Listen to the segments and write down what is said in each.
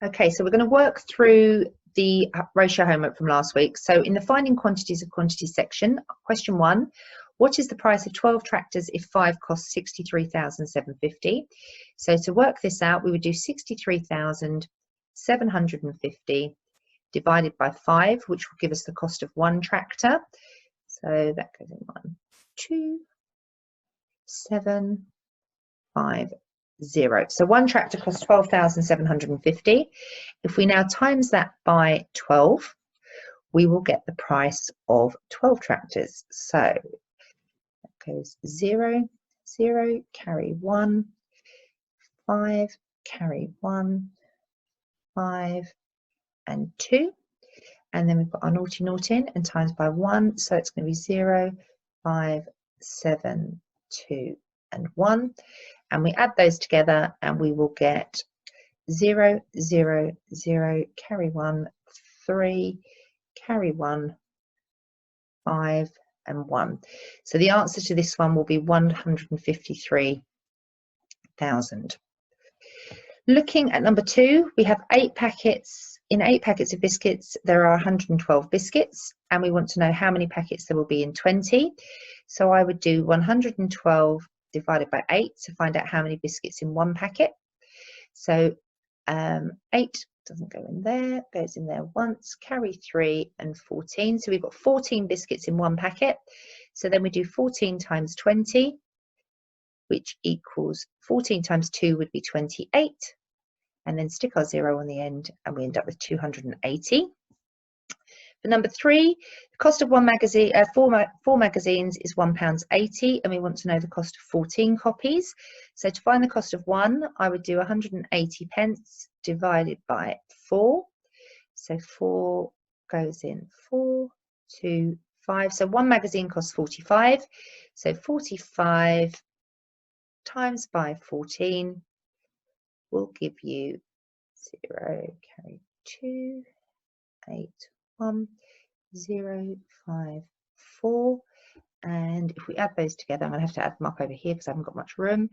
Okay, so we're going to work through the ratio homework from last week. So in the finding quantities of quantities section, question 1, what is the price of 12 tractors if 5 costs 63,750? So to work this out, we would do 63,750 divided by 5, which will give us the cost of 1 tractor. So that goes in 1, 2, 7, 5, 0. So 1 tractor costs 12,750. If we now times that by 12, we will get the price of 12 tractors. So that goes 0, 0, carry 1, 5, carry 1, 5, and 2. And then we've got our naughty naught in and times by 1. So it's going to be 0, 5, 7, 2, and 1. And we add those together and we will get 0, 0, 0, carry 1, 3, carry 1, 5, and 1. So the answer to this one will be 153,000. Looking at number 2, we have 8 packets. In 8 packets of biscuits, there are 112 biscuits, and we want to know how many packets there will be in 20. So I would do 112 divided by 8 to find out how many biscuits in 1 packet. So 8 doesn't go in there, goes in there once, carry 3 and 14. So we've got 14 biscuits in 1 packet. So then we do 14 times 20, which equals 14 times 2 would be 28. And then stick our 0 on the end and we end up with 280. For number 3, the cost of 4 magazines is £1.80, and we want to know the cost of 14 copies. So to find the cost of 1, I would do 180 pence divided by 4. So 4 goes in 4, 2, 5. So 1 magazine costs 45. So 45 times by 14 will give you 0, carry 2, 8, 1, 0, 5, 4. And if we add those together, I'm going to have to add them up over here because I haven't got much room.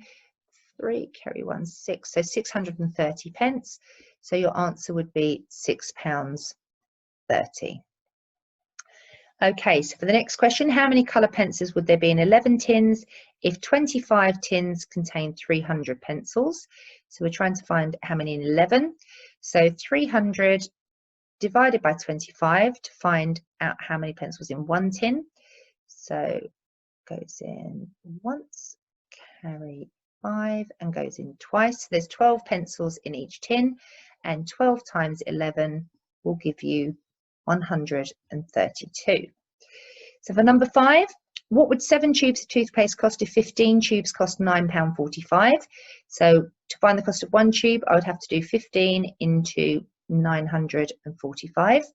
3, carry 1, 6. So 630 pence. So your answer would be £6.30. Okay, so for the next question, how many colour pencils would there be in 11 tins if 25 tins contain 300 pencils? So we're trying to find how many in 11. So 300 divided by 25 to find out how many pencils in 1 tin. So goes in once, carry 5, and goes in twice. So there's 12 pencils in each tin, and 12 times 11 will give you 132. So for number 5, what would 7 tubes of toothpaste cost if 15 tubes cost £9.45? So to find the cost of 1 tube, I would have to do 15 into 945.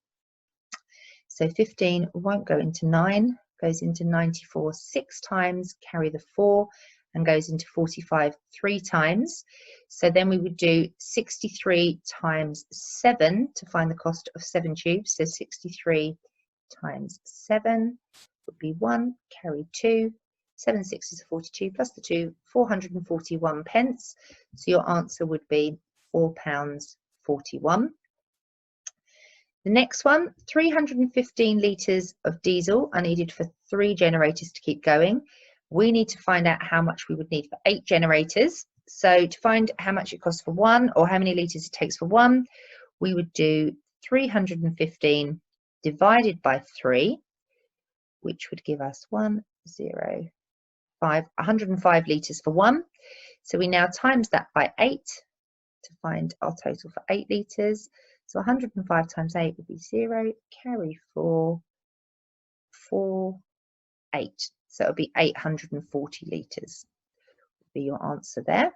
So 15 won't go into 9, goes into 94 6 times, carry the 4, and goes into 45 3 times. So then we would do 63 times 7 to find the cost of 7 tubes. So 63 times 7 would be 1, carry 2, 7 6 is 42 plus the 2, 441 pence. So your answer would be £4.41. The next one, 315 litres of diesel are needed for 3 generators to keep going. We need to find out how much we would need for 8 generators. So to find how much it costs for 1, or how many litres it takes for 1, we would do 315 divided by 3, which would give us 105 litres for 1. So we now times that by 8 to find our total for 8 litres. So 105 times 8 would be 0, carry 4, 4, 8. So it would be 840 litres would be your answer there.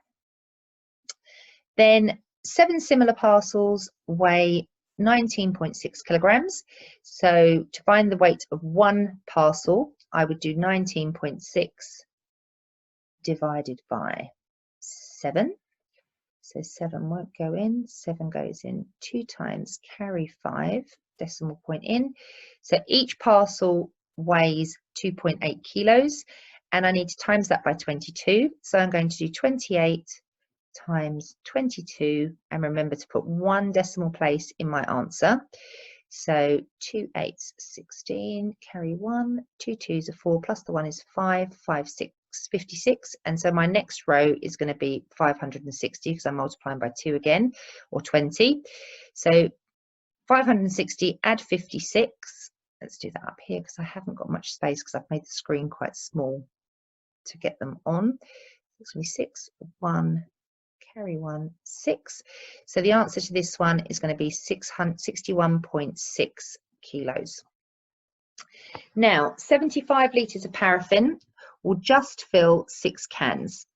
Then 7 similar parcels weigh 19.6 kilograms. So to find the weight of 1 parcel, I would do 19.6 divided by 7. So 7 won't go in, 7 goes in 2 times, carry 5, decimal point in. So each parcel weighs 2.8 kilos, and I need to times that by 22. So I'm going to do 28 times 22, and remember to put 1 decimal place in my answer. So 2 8s 16, carry 1, 2 2s are 4, plus the 1 is 5, 5 6 56, and so my next row is going to be 560 because I'm multiplying by 2 again, or 20. So 560 add 56. Let's do that up here because I haven't got much space because I've made the screen quite small to get them on. It's going to be 6, 1, carry 1, 6. So the answer to this one is going to be 61.6 kilos. Now, 75 litres of paraffin will just fill 6 cans.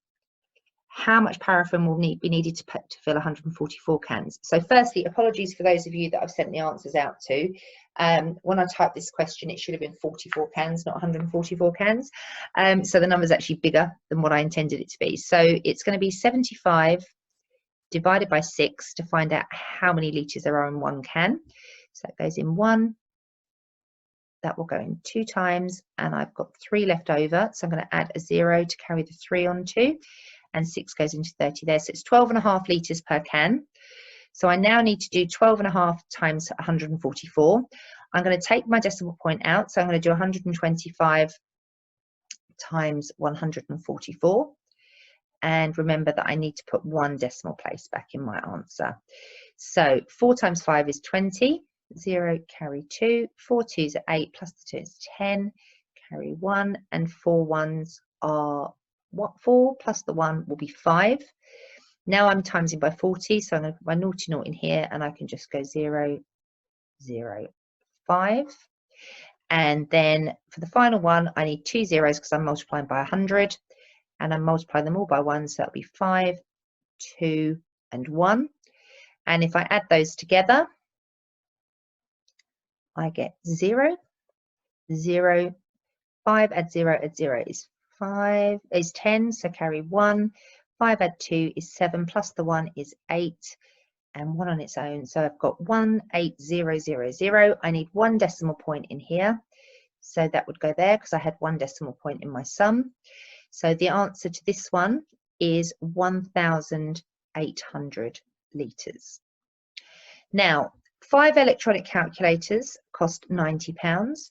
How much paraffin will be needed to fill 144 cans? So firstly, apologies for those of you that I've sent the answers out to. When I typed this question, it should have been 44 cans, not 144 cans. So the number's actually bigger than what I intended it to be. So it's going to be 75 divided by 6 to find out how many litres there are in 1 can. So it goes in 1. That will go in 2 times, and I've got 3 left over. So I'm going to add a 0 to carry the 3 on to. And 6 goes into 30 there. So it's 12.5 litres per can. So I now need to do 12.5 times 144. I'm going to take my decimal point out. So I'm going to do 125 times 144. And remember that I need to put 1 decimal place back in my answer. So 4 times 5 is 20. 0, carry 2. 4 2s are 8, plus the 2 is 10. Carry 1. And 4 1s are what? 4 plus the 1 will be 5. Now I'm timesing by 40, so I'm going to put my naughty naught in here, and I can just go 0, 0, 5. And then for the final one, I need 2 zeros because I'm multiplying by 100, and I'm multiplying them all by 1, so that'll be 5, 2, and 1. And if I add those together, I get 0, 0, 5 add 0 is 5 is 10, so carry 1. 5 add 2 is 7, plus the 1 is 8, and 1 on its own. So I've got 18000. I need 1 decimal point in here, so that would go there because I had 1 decimal point in my sum. So the answer to this one is 1,800 litres. Now, 5 electronic calculators cost £90.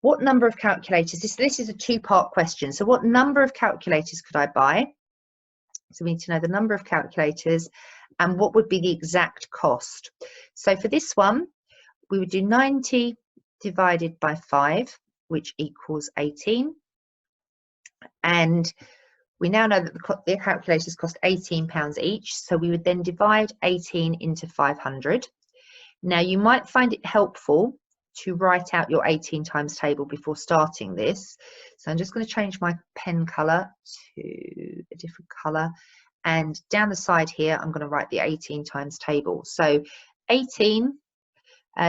What number of calculators? This is a 2-part question. So what number of calculators could I buy? So we need to know the number of calculators and what would be the exact cost. So for this one, we would do 90 divided by 5, which equals 18. And we now know that the calculators cost £18 each. So we would then divide 18 into 500. Now you might find it helpful to write out your 18 times table before starting this. So I'm just going to change my pen colour to a different colour, and down the side here I'm going to write the 18 times table. So 18,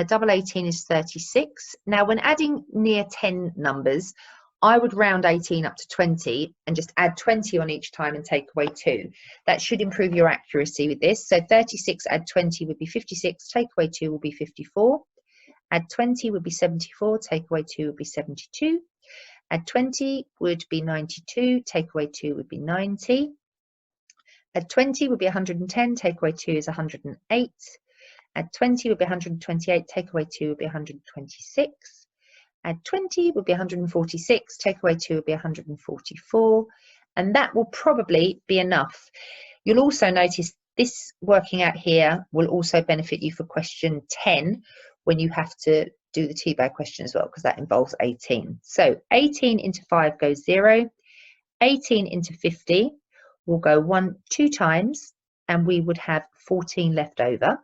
double 18 is 36. Now when adding near 10 numbers, I would round 18 up to 20 and just add 20 on each time and take away 2. That should improve your accuracy with this. So 36 add 20 would be 56, take away 2 will be 54. Add 20 would be 74, take away 2 would be 72. Add 20 would be 92, take away 2 would be 90. Add 20 would be 110, take away 2 is 108. Add 20 would be 128, take away 2 would be 126. Add 20 would be 146, take away 2 would be 144. And that will probably be enough. You'll also notice this working out here will also benefit you for question 10, when you have to do the T-bag question as well, because that involves 18. So 18 into 5 goes 0. 18 into 50 will go 2 times, and we would have 14 left over.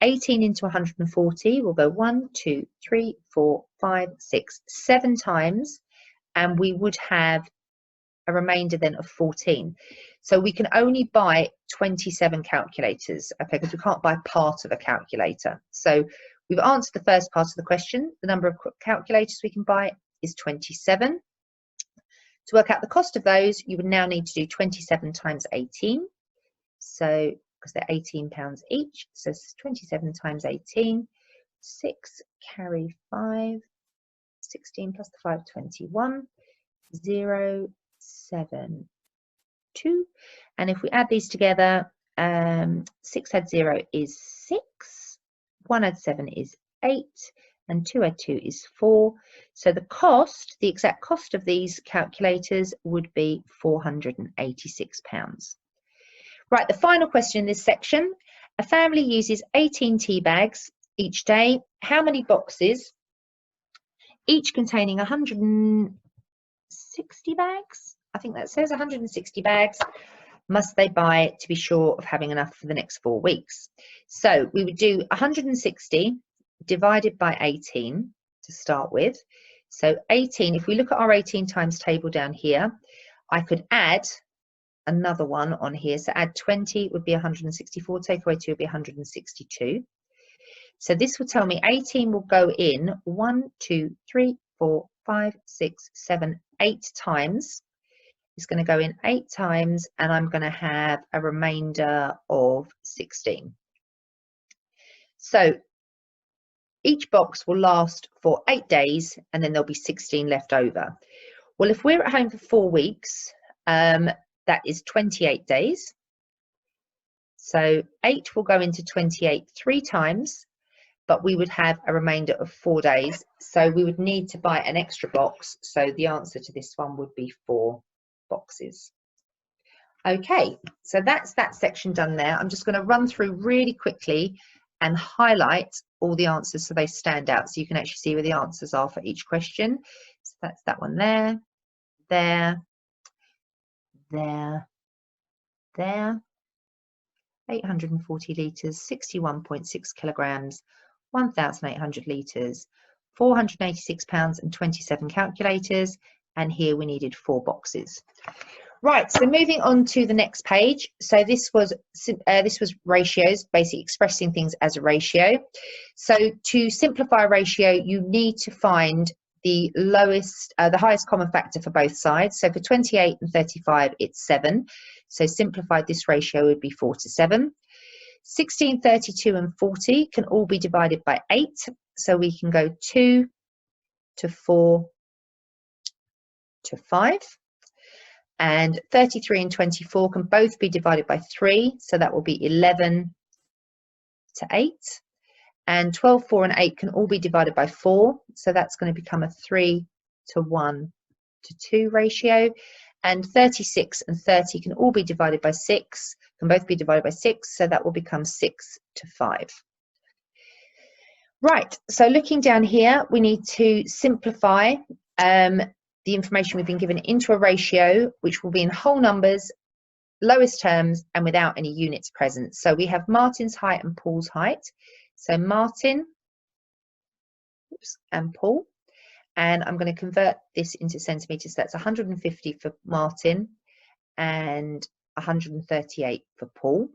18 into 140 will go 1, 2, 3, 4, 5, 6, 7 times, and we would have a remainder then of 14. So we can only buy 27 calculators, okay, because we can't buy part of a calculator. So we've answered the first part of the question. The number of calculators we can buy is 27. To work out the cost of those, you would now need to do 27 times 18. So, because they're £18 each, so 27 times 18, 6, carry 5, 16 plus the 5, 21, 0, 7, 2. And if we add these together, 6 add 0 is 6, 1 add 7 is 8, and 2 add 2 is 4. So the cost, the exact cost of these calculators would be £486. Right, the final question in this section. A family uses 18 tea bags each day. How many boxes, each containing 160 bags? I think that says 160 bags. Must they buy to be sure of having enough for the next 4 weeks? So we would do 160 divided by 18 to start with. So 18, if we look at our 18 times table down here, I could add another one on here. So add 20 would be 164, take away 2 would be 162. So this will tell me 18 will go in 1, 2, 3, 4, 5, 6, 7, 8 times. It's going to go in 8 times, and I'm going to have a remainder of 16. So each box will last for 8 days, and then there'll be 16 left over. Well, if we're at home for 4 weeks, that is 28 days. So 8 will go into 28 3 times, but we would have a remainder of 4 days. So we would need to buy an extra box. So the answer to this one would be 4 boxes. Okay, so that's that section done there. I'm just going to run through really quickly and highlight all the answers so they stand out, so you can actually see where the answers are for each question. So that's that one there, there, there, there. 840 litres, 61.6 kilograms, 1,800 litres, £486 and 27 calculators, and here we needed 4 boxes. Right, so moving on to the next page. So this was ratios, basically expressing things as a ratio. So to simplify a ratio, you need to find the highest common factor for both sides. So for 28 and 35, it's 7. So simplified, this ratio would be 4 to 7. 16, 32 and 40 can all be divided by 8. So we can go 2 to 4 to 5. And 33 and 24 can both be divided by 3. So that will be 11 to 8. And 12, 4 and 8 can all be divided by 4. So that's going to become a 3 to 1 to 2 ratio. And 36 and 30 can all be divided by 6, can both be divided by 6. So that will become 6 to 5. Right, so looking down here, we need to simplify the information we've been given into a ratio, which will be in whole numbers, lowest terms, and without any units present. So we have Martin's height and Paul's height. So Martin and Paul, and I'm going to convert this into centimetres. That's 150 for Martin and 138 for Paul.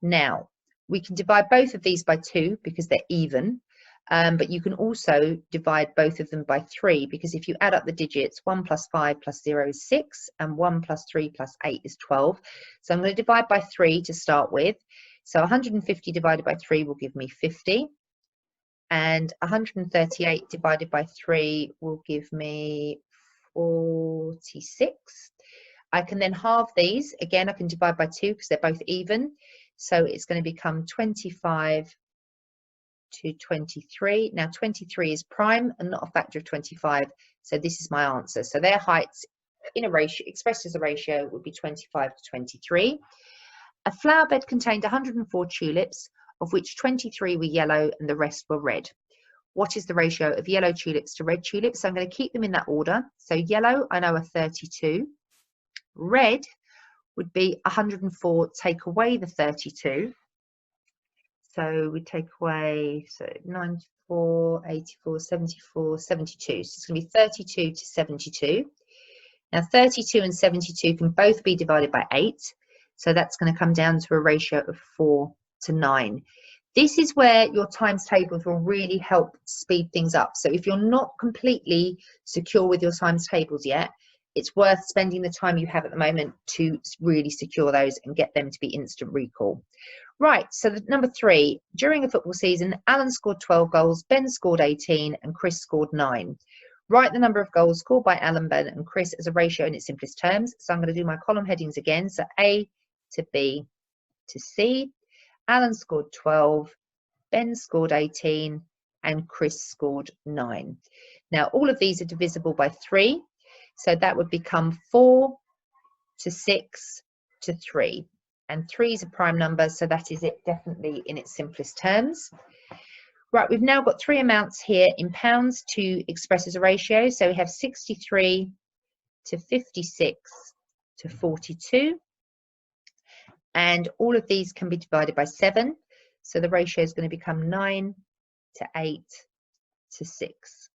Now, we can divide both of these by 2 because they're even, but you can also divide both of them by 3, because if you add up the digits, 1 plus 5 plus 0 is 6, and 1 plus 3 plus 8 is 12. So I'm going to divide by 3 to start with. So 150 divided by 3 will give me 50, and 138 divided by 3 will give me 46. I can then halve these. Again, I can divide by 2 because they're both even. So it's going to become 25 to 23. Now 23 is prime and not a factor of 25. So this is my answer. So their heights in a ratio, expressed as a ratio, would be 25 to 23. A flower bed contained 104 tulips, of which 23 were yellow and the rest were red. What is the ratio of yellow tulips to red tulips? So I'm going to keep them in that order. So yellow, I know, are 32. Red would be 104, take away the 32. So we take away, so 94, 84, 74, 72. So it's going to be 32 to 72. Now 32 and 72 can both be divided by 8. So that's going to come down to a ratio of 4 to 9. This is where your times tables will really help speed things up. So if you're not completely secure with your times tables yet, it's worth spending the time you have at the moment to really secure those and get them to be instant recall. Right, so number 3, during a football season, Alan scored 12 goals, Ben scored 18, and Chris scored 9. Write the number of goals scored by Alan, Ben and Chris as a ratio in its simplest terms. So I'm going to do my column headings again. So A to B to C. Alan scored 12, Ben scored 18, and Chris scored 9. Now all of these are divisible by 3. So that would become 4 to 6 to 3. And 3 is a prime number, so that is it definitely in its simplest terms. Right, we've now got 3 amounts here in pounds to express as a ratio. So we have 63 to 56 to 42. And all of these can be divided by 7. So the ratio is going to become 9 to 8 to 6.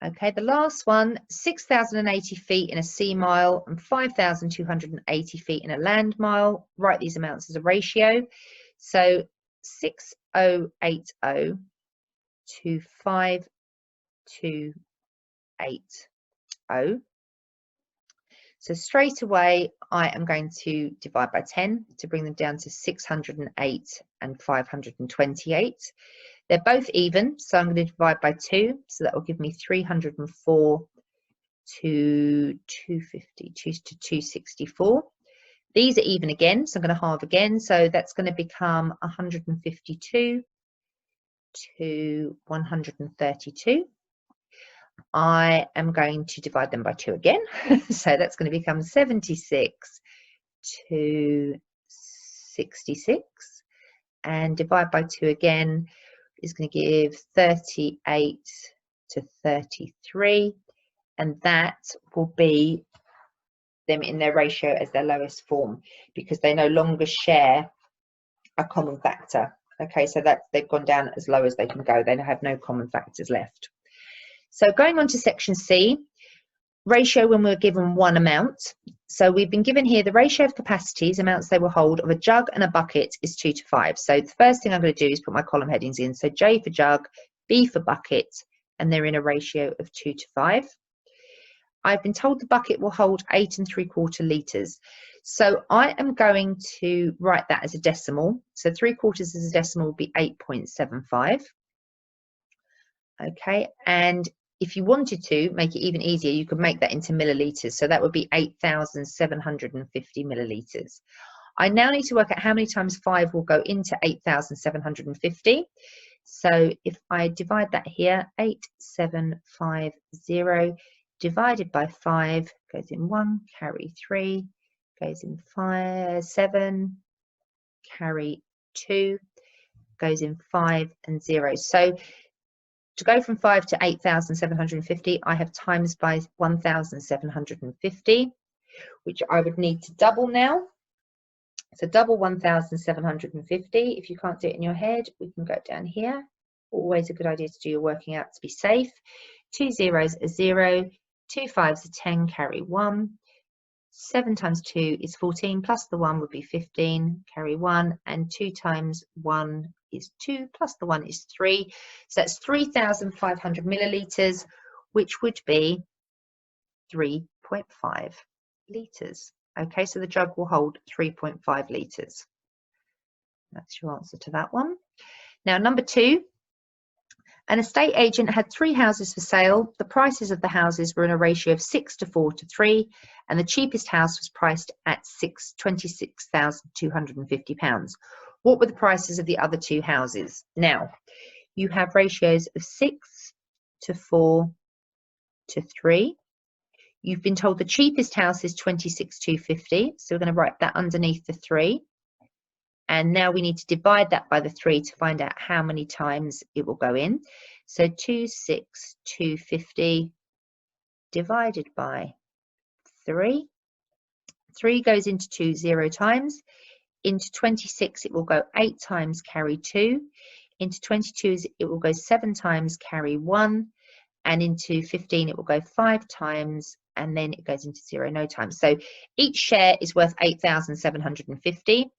Okay, the last one, 6,080 feet in a sea mile and 5,280 feet in a land mile. Write these amounts as a ratio. So 6080 to 5280. So straight away, I am going to divide by 10 to bring them down to 608 and 528. They're both even, so I'm going to divide by 2, so that will give me 304 to 250, 2 to 264. These are even again, so I'm going to halve again, so that's going to become 152 to 132. I am going to divide them by 2 again, so that's going to become 76 to 66, and divide by 2 again is going to give 38 to 33, and that will be them in their ratio as their lowest form because they no longer share a common factor. Okay, so that they've gone down as low as they can go. They have no common factors left. So going on to section C, ratio when we're given one amount. So we've been given here the ratio of capacities, amounts they will hold, of a jug and a bucket is 2 to 5. So the first thing I'm going to do is put my column headings in. So J for jug, B for bucket, and they're in a ratio of 2 to 5. I've been told the bucket will hold 8 3/4 litres. So I am going to write that as a decimal. So 3/4 as a decimal will be 8.75. Okay, and if you wanted to make it even easier, you could make that into millilitres. So that would be 8,750 millilitres. I now need to work out how many times 5 will go into 8,750. So if I divide that here, 8750 divided by 5 goes in 1, carry 3, goes in 7, carry 2, goes in 5 and 0. So to go from 5 to 8,750, I have times by 1,750, which I would need to double now. So double 1,750. If you can't do it in your head, we can go down here. Always a good idea to do your working out to be safe. 2 zeros are 0, 2 5s are 10, carry 1. 7 times 2 is 14, plus the 1 would be 15, carry 1, and 2 times 1 is 2, plus the 1 is 3. So that's 3,500 millilitres, which would be 3.5 litres. Okay, so the jug will hold 3.5 litres. That's your answer to that one. Now, number 2. An estate agent had 3 houses for sale. The prices of the houses were in a ratio of 6 to 4 to 3, and the cheapest house was priced at £26,250. What were the prices of the other 2 houses? Now, you have ratios of 6 to 4 to 3. You've been told the cheapest house is £26,250, so we're going to write that underneath the 3. And now we need to divide that by the 3 to find out how many times it will go in. So 26,250 divided by 3. 3 goes into 2 0 times. Into 26 it will go 8 times, carry 2. Into 22 it will go 7 times, carry 1. And into 15 it will go 5 times, and then it goes into 0 no times. So each share is worth 8,750.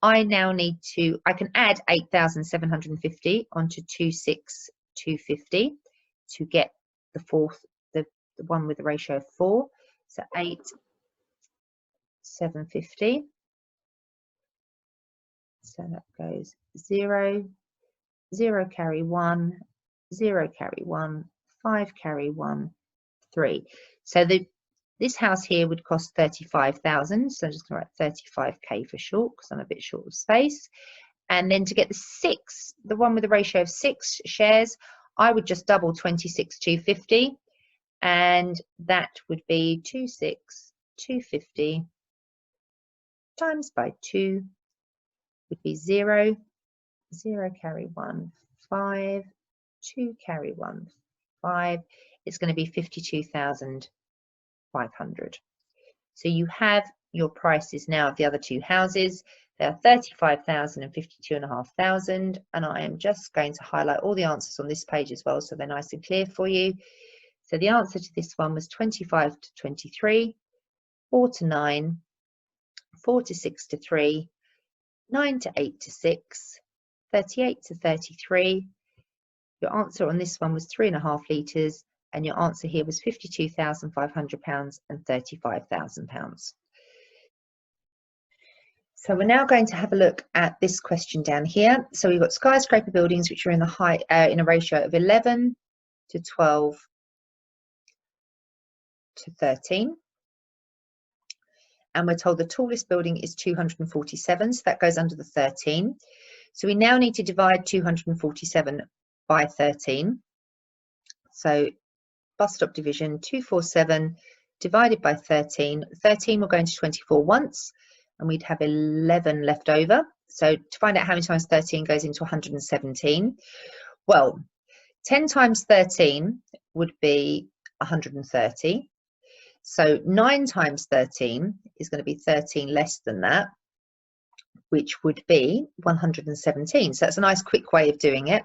I now need to, I can add 8,750 onto 26,250 to get the fourth, the one with the ratio of 4. So 8,750. So that goes 0, 0 carry 1, 0 carry 1, 5 carry 1, 3. So this house here would cost 35,000. So I'm just going to write 35k for short because I'm a bit short of space. And then to get the one with the ratio of 6 shares, I would just double 26,250, and that would be 26,250 times by 2 would be 0, 0 carry 1, 5, 2 carry 1, 5. It's going to be 52,500. So you have your prices now of the other two houses. They are 35,000 and 52,500, and I am just going to highlight all the answers on this page as well so they're nice and clear for you. So the answer to this one was 25 to 23, 4 to 9, 4 to 6 to 3, 9 to 8 to 6, 38 to 33. Your answer on this one was 3.5 litres, and your answer here was £52,500 and £35,000. So we're now going to have a look at this question down here. So we've got skyscraper buildings which are in in a ratio of 11 to 12 to 13. And we're told the tallest building is 247, so that goes under the 13. So we now need to divide 247 by 13. So bus stop division, 247 divided by 13. 13 will go into 24 once, and we'd have 11 left over. So to find out how many times 13 goes into 117, well, 10 times 13 would be 130. So 9 times 13 is going to be 13 less than that, which would be 117. So that's a nice quick way of doing it.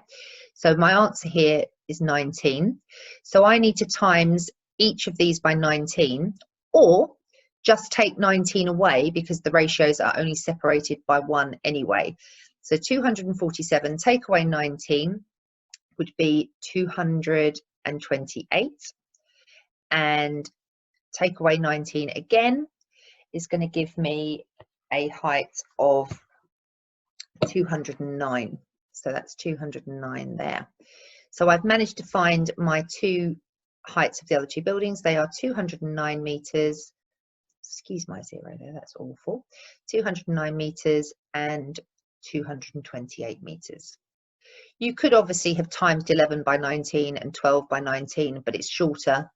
So my answer here is 19. So I need to times each of these by 19, or just take 19 away because the ratios are only separated by 1 anyway. So 247 take away 19 would be 228, and take away 19 again is going to give me a height of 209. So that's 209 there. So I've managed to find my two heights of the other two buildings. They are 209 meters. Excuse my zero there, that's awful. 209 meters and 228 meters. You could obviously have times 11 by 19 and 12 by 19, but it's shorter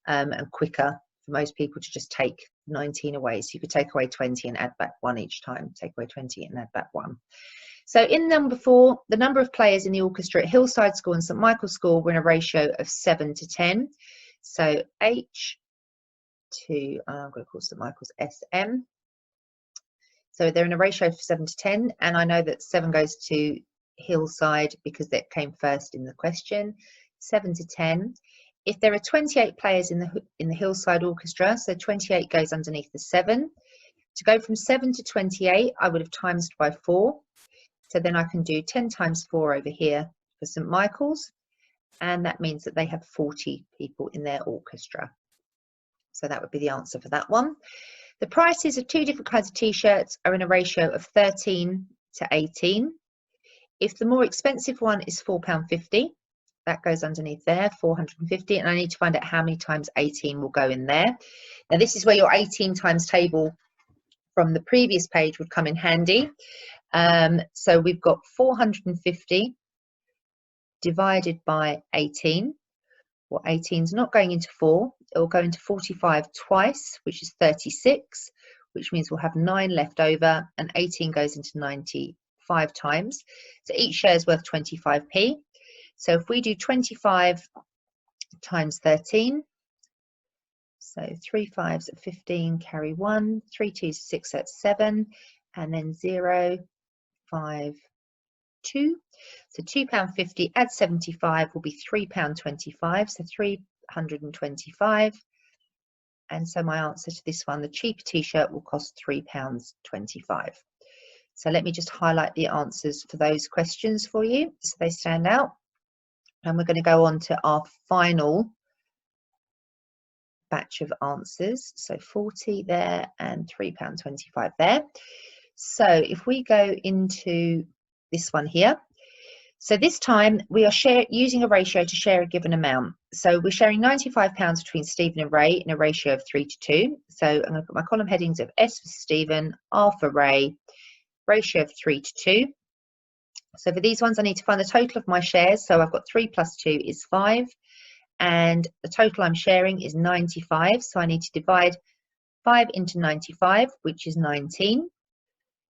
and quicker for most people to just take 19 away. So you could take away 20 and add back 1 each time. Take away 20 and add back 1. So in number 4, the number of players in the orchestra at Hillside School and St Michael's School were in a ratio of 7 to 10. So H to, I'm going to call St Michael's SM. So they're in a ratio of 7 to 10, and I know that 7 goes to Hillside because that came first in the question. 7 to 10. If there are 28 players in the Hillside Orchestra, so 28 goes underneath the 7. To go from 7 to 28, I would have times by 4. So then I can do 10 times 4 over here for St Michael's, and that means that they have 40 people in their orchestra. So that would be the answer for that one. The prices of 2 different kinds of t-shirts are in a ratio of 13 to 18. If the more expensive one is £4.50, that goes underneath there, 450, and I need to find out how many times 18 will go in there. Now this is where your 18 times table from the previous page would come in handy. So we've got 450 divided by 18. Well, 18 is not going into 4, it will go into 45 twice, which is 36, which means we'll have 9 left over, and 18 goes into 95 times. So each share is worth 25p. So if we do 25 times 13, so 3 5s at 15, carry 1, 3 2s 6, that's 7, and then 0, 5, 2. So £2.50 add 75 will be £3.25, so 325. And so my answer to this one, the cheaper t-shirt will cost £3.25. So let me just highlight the answers for those questions for you so they stand out. And we're going to go on to our final batch of answers. So 40 there and £3.25 there. So if we go into this one here, So this time we are using a ratio to share a given amount. So we're sharing £95 between Stephen and Ray in a ratio of 3:2. So I'm going to put my column headings of S for Stephen, R for Ray, ratio of 3:2. So for these ones, I need to find the total of my shares. So I've got 3 plus 2 is 5. And the total I'm sharing is 95. So I need to divide 5 into 95, which is 19.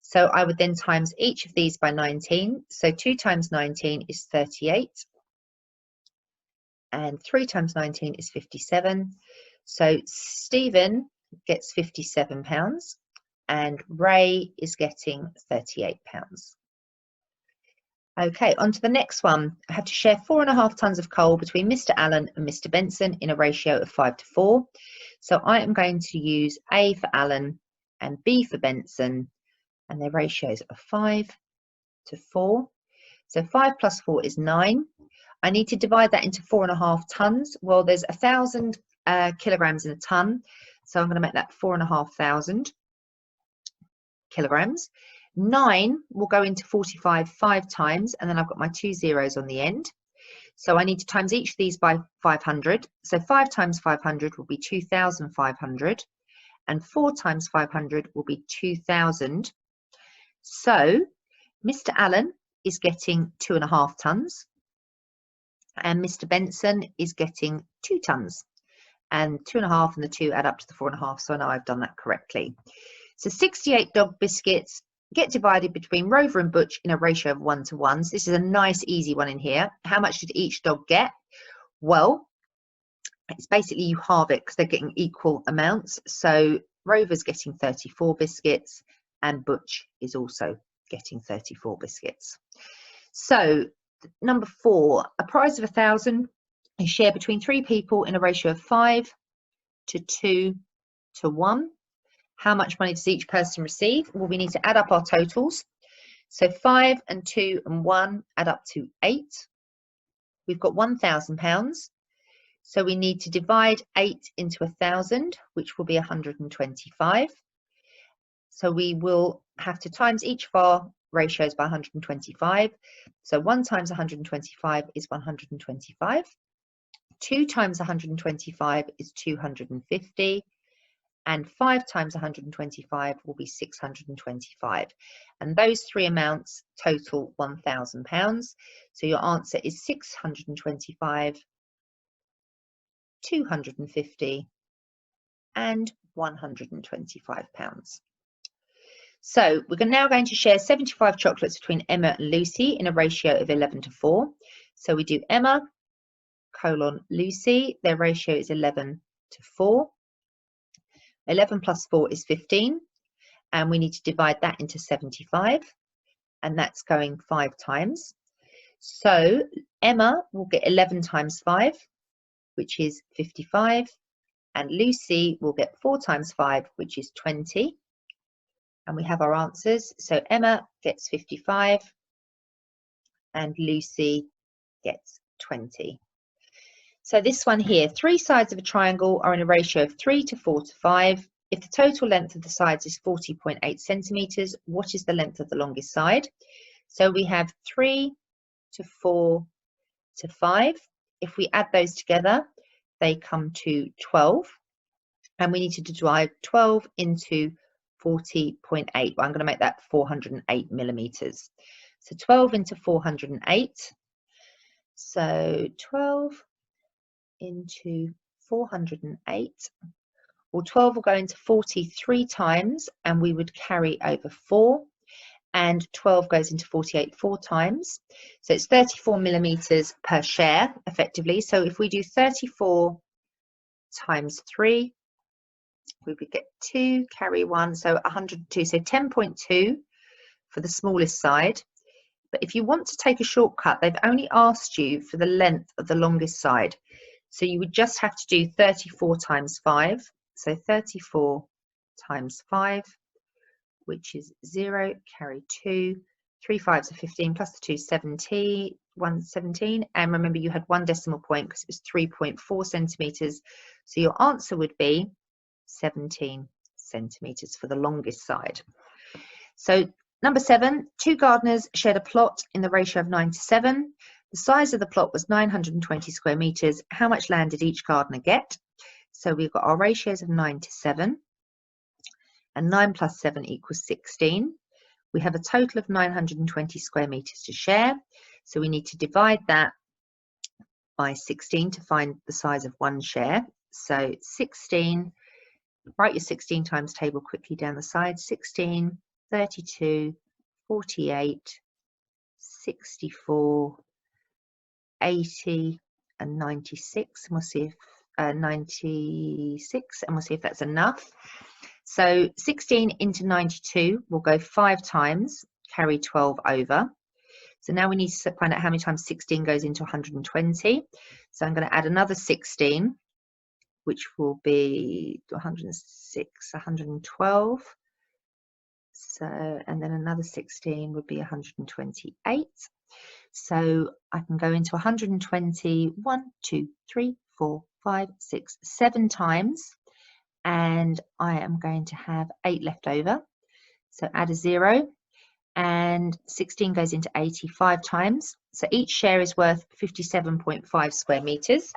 So I would then times each of these by 19. So 2 times 19 is 38. And 3 times 19 is 57. So Stephen gets £57 and Ray is getting £38. Okay, on to the next one. I have to share 4.5 tons of coal between Mr. Allen and Mr. Benson in a ratio of 5:4. So I am going to use A for Allen and B for Benson, and their ratios are 5:4. So 5 plus 4 is 9. I need to divide that into 4.5 tons. Well, there's 1,000 kilograms in a ton, so I'm going to make that 4,500 kilograms. 9 will go into 45 5 times, and then I've got my 2 zeros on the end. So I need to times each of these by 500. So 5 times 500 will be 2,500, and 4 times 500 will be 2,000. So Mr. Allen is getting 2.5 tons, and Mr. Benson is getting 2 tons. And 2.5 and the 2 add up to the 4.5, so I know I've done that correctly. So 68 dog biscuits get divided between Rover and Butch in a ratio of 1:1. So this is a nice easy one in here. How much did each dog get? Well, it's basically you halve it because they're getting equal amounts. So Rover's getting 34 biscuits and Butch is also getting 34 biscuits. So number 4, a prize of 1,000 is shared between 3 people in a ratio of 5:2:1. How much money does each person receive? Well, we need to add up our totals. So 5 and 2 and 1 add up to 8. We've got £1,000. So we need to divide 8 into 1,000, which will be 125. So we will have to times each of our ratios by 125. So 1 times 125 is 125. 2 times 125 is 250. And 5 times 125 will be 625. And those 3 amounts total £1,000. So your answer is 625, 250, and £125. So we're now going to share 75 chocolates between Emma and Lucy in a ratio of 11:4. So we do Emma, Lucy. Their ratio is 11:4. 11 plus 4 is 15, and we need to divide that into 75, and that's going 5 times. So Emma will get 11 times 5, which is 55, and Lucy will get 4 times 5, which is 20. And we have our answers. So Emma gets 55, and Lucy gets 20. So this one here, 3 sides of a triangle are in a ratio of 3:4:5. If the total length of the sides is 40.8 centimetres, what is the length of the longest side? So we have 3:4:5. If we add those together, they come to 12. And we need to divide 12 into 40.8. Well, I'm going to make that 408 millimetres. So 12 into 408. So 12 into 408. Well, 12 will go into 43 times, and we would carry over 4. And 12 goes into 48 4 times. So it's 34 millimetres per share, effectively. So if we do 34 times 3, we would get 2, carry 1, so 102. So 10.2 for the smallest side. But if you want to take a shortcut, they've only asked you for the length of the longest side. So you would just have to do 34 times 5. So 34 times 5, which is 0, carry 2. 3 5s are 15, plus the 2, 17, 117. And remember, you had 1 decimal point because it was 3.4 centimetres. So your answer would be 17 centimetres for the longest side. So Number 7, 2 gardeners shared a plot in the ratio of 9 to 7. The size of the plot was 920 square metres. How much land did each gardener get? So we've got our ratios of 9 to 7. And 9 plus 7 equals 16. We have a total of 920 square metres to share. So we need to divide that by 16 to find the size of one share. So 16, write your 16 times table quickly down the side. 16, 32, 48, 64, 80 and 96, and we'll see if 96, and we'll see if that's enough. So 16 into 92 will go 5 times, carry 12 over. So now we need to find out how many times 16 goes into 120. So I'm going to add another 16, which will be 106, 112. So, and then another 16 would be 128. So I can go into 120, 1, 2, 3, 4, 5, 6, 7 times, and I am going to have 8 left over. So add a 0, and 16 goes into 85 times. So each share is worth 57.5 square metres.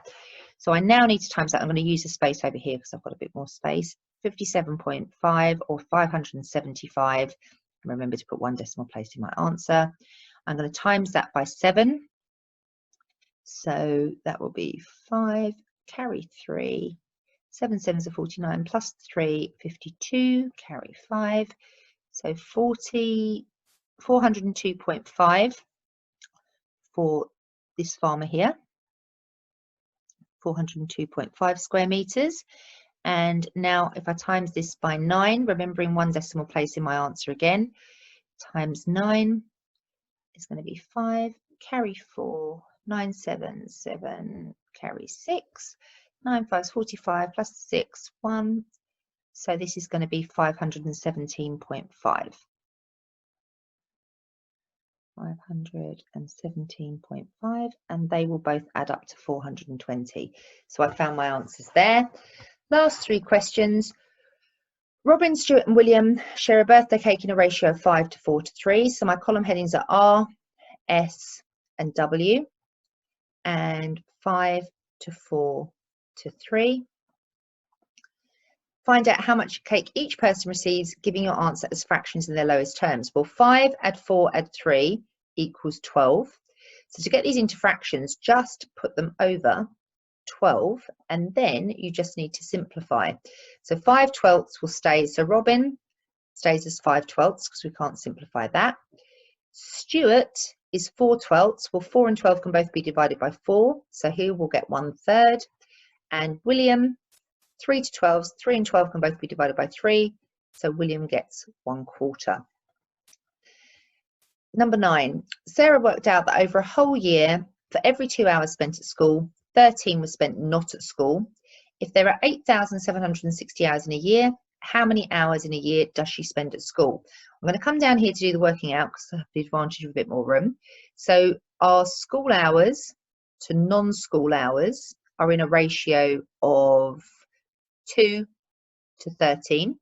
So I now need to times that. I'm going to use a space over here because I've got a bit more space. 57.5 or 575. Remember to put one decimal place in my answer. I'm going to times that by 7. So that will be 5, carry 3, 7 sevens are 49, plus 3, 52, carry 5. So 402.5 for this farmer here. 402.5 square metres. And now if I times this by 9, remembering one decimal place in my answer again, times 9 is going to be 5, carry 4, 9 sevens, 7, carry 6, 9 fives, 45, plus 6, 1. So this is going to be 517.5. 517.5, and they will both add up to 420. So I found my answers there. Last 3 questions. Robin, Stuart and William share a birthday cake in a ratio of 5 to 4 to 3. So my column headings are R, S and W, and 5 to 4 to 3. Find out how much cake each person receives, giving your answer as fractions in their lowest terms. Well, 5 add 4 add 3 equals 12. So to get these into fractions, just put them over 12, and then you just need to simplify. So 5/12 will stay. So Robin stays as 5/12 because we can't simplify that. Stuart is 4/12. Well, 4 and 12 can both be divided by 4. So here we'll get 1/3. And William, 3 to 12, 3 and 12 can both be divided by 3, so William gets 1/4. Number 9, Sarah worked out that over a whole year, for every 2 hours spent at school, 13 was spent not at school. If there are 8,760 hours in a year, how many hours in a year does she spend at school? I'm going to come down here to do the working out because I have the advantage of a bit more room. So our school hours to non-school hours are in a ratio of 2 to 13,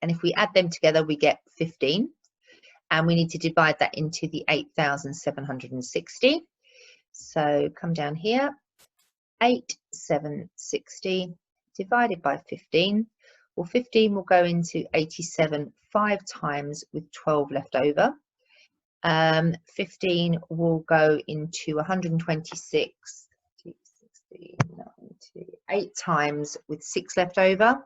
and if we add them together we get 15, and we need to divide that into the 8,760. So come down here, 8,760 divided by 15. Well, 15 will go into 87 5 times with 12 left over. 15 will go into 126 8 times with 6 left over,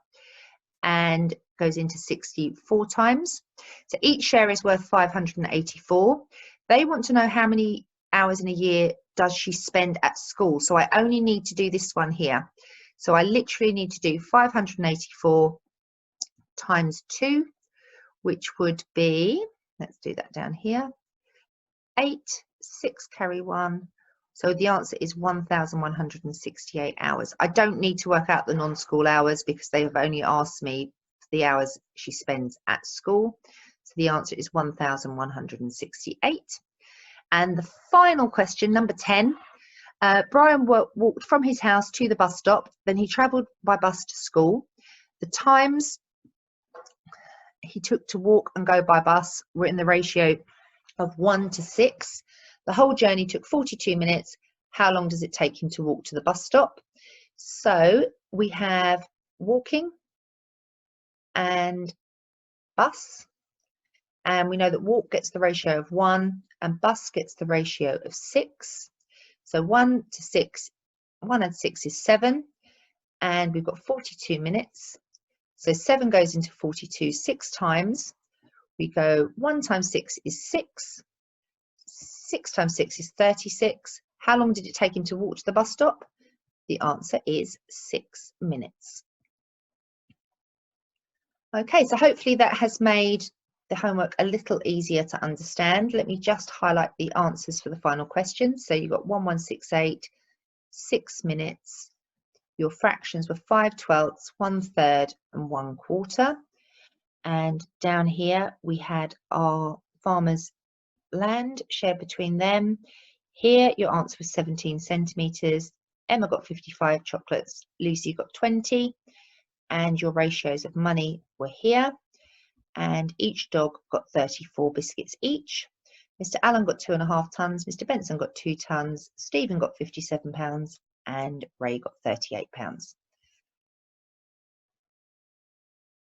and goes into 64 times. So each share is worth 584. They want to know how many hours in a year does she spend at school. So I only need to do this one here. So I literally need to do 584 times 2, which would be, let's do that down here, 8, 6 carry 1. So the answer is 1,168 hours. I don't need to work out the non-school hours because they have only asked me the hours she spends at school. So the answer is 1,168. And the final question, number 10. Brian walked from his house to the bus stop, then he travelled by bus to school. The times he took to walk and go by bus were in the ratio of 1 to 6. The whole journey took 42 minutes. How long does it take him to walk to the bus stop? So we have walking and bus, and we know that walk gets the ratio of 1 and bus gets the ratio of 6. So 1 to 6, 1 and 6 is 7, and we've got 42 minutes. So 7 goes into 42 6 times. We go 1 times 6 is 6. 6 times 6 is 36. How long did it take him to walk to the bus stop? The answer is 6 minutes. Okay, so hopefully that has made the homework a little easier to understand. Let me just highlight the answers for the final question. So you've got 1168, 6 minutes. Your fractions were 5/12, 1/3 and 1/4. And down here we had our farmers' land shared between them. Here your answer was 17 centimetres. Emma got 55 chocolates, Lucy got 20, and your ratios of money were here. And each dog got 34 biscuits each. Mr. Allen got 2.5 tons, Mr. Benson got 2 tons, Stephen got £57, and Ray got £38.